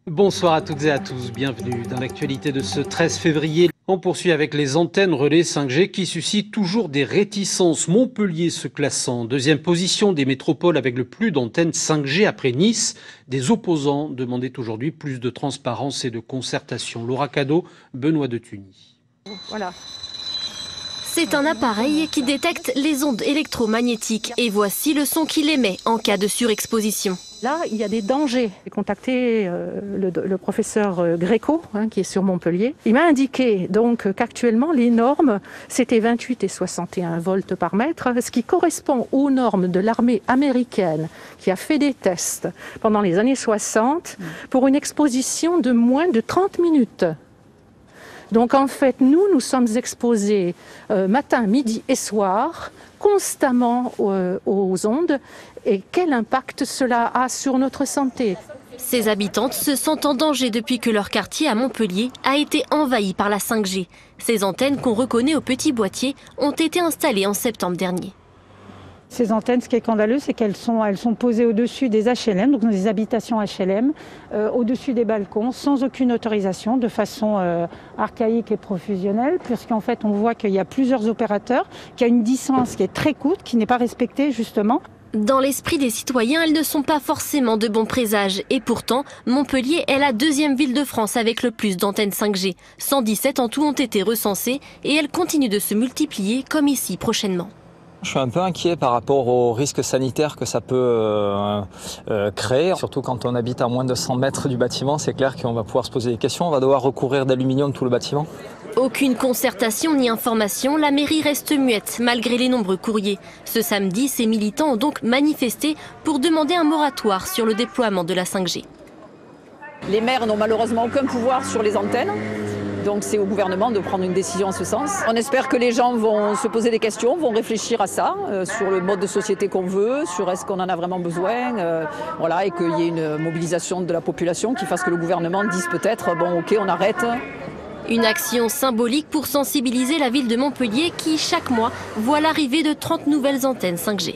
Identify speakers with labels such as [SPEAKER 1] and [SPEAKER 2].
[SPEAKER 1] Bonsoir à toutes et à tous, bienvenue dans l'actualité de ce 13 février. On poursuit avec les antennes relais 5G qui suscitent toujours des réticences. Montpellier se classe en deuxième position des métropoles avec le plus d'antennes 5G après Nice. Des opposants demandaient aujourd'hui plus de transparence et de concertation. Laura Cadeau, Benoît de Tuny.
[SPEAKER 2] Voilà.
[SPEAKER 3] C'est un appareil qui détecte les ondes électromagnétiques et voici le son qu'il émet en cas de surexposition.
[SPEAKER 2] Là, il y a des dangers. J'ai contacté le professeur Gréco, qui est sur Montpellier. Il m'a indiqué donc qu'actuellement, les normes, c'était 28 et 61 volts par mètre, ce qui correspond aux normes de l'armée américaine qui a fait des tests pendant les années 60 pour une exposition de moins de 30 minutes. Donc en fait, nous sommes exposés matin, midi et soir, constamment aux ondes. Et quel impact cela a sur notre santé?
[SPEAKER 3] Ces habitantes se sentent en danger depuis que leur quartier à Montpellier a été envahi par la 5G. Ces antennes qu'on reconnaît au petit boîtier ont été installées en septembre dernier.
[SPEAKER 4] Ces antennes, ce qui est scandaleux, c'est qu'elles sont posées au-dessus des HLM, donc dans des habitations HLM, au-dessus des balcons, sans aucune autorisation, de façon archaïque et profusionnelle, puisqu'en fait on voit qu'il y a plusieurs opérateurs, qu'il y a une distance qui est très courte, qui n'est pas respectée justement.
[SPEAKER 3] Dans l'esprit des citoyens, elles ne sont pas forcément de bons présages. Et pourtant, Montpellier est la deuxième ville de France avec le plus d'antennes 5G. 117 en tout ont été recensées et elles continuent de se multiplier, comme ici prochainement.
[SPEAKER 5] Je suis un peu inquiet par rapport aux risques sanitaires que ça peut créer. Surtout quand on habite à moins de 100 mètres du bâtiment, c'est clair qu'on va pouvoir se poser des questions. On va devoir recouvrir d'aluminium tout le bâtiment.
[SPEAKER 3] Aucune concertation ni information, la mairie reste muette malgré les nombreux courriers. Ce samedi, ces militants ont donc manifesté pour demander un moratoire sur le déploiement de la 5G.
[SPEAKER 6] Les maires n'ont malheureusement aucun pouvoir sur les antennes. Donc c'est au gouvernement de prendre une décision en ce sens. On espère que les gens vont se poser des questions, vont réfléchir à ça, sur le mode de société qu'on veut, sur est-ce qu'on en a vraiment besoin, voilà, et qu'il y ait une mobilisation de la population qui fasse que le gouvernement dise peut-être bon ok on arrête.
[SPEAKER 3] Une action symbolique pour sensibiliser la ville de Montpellier qui chaque mois voit l'arrivée de 30 nouvelles antennes 5G.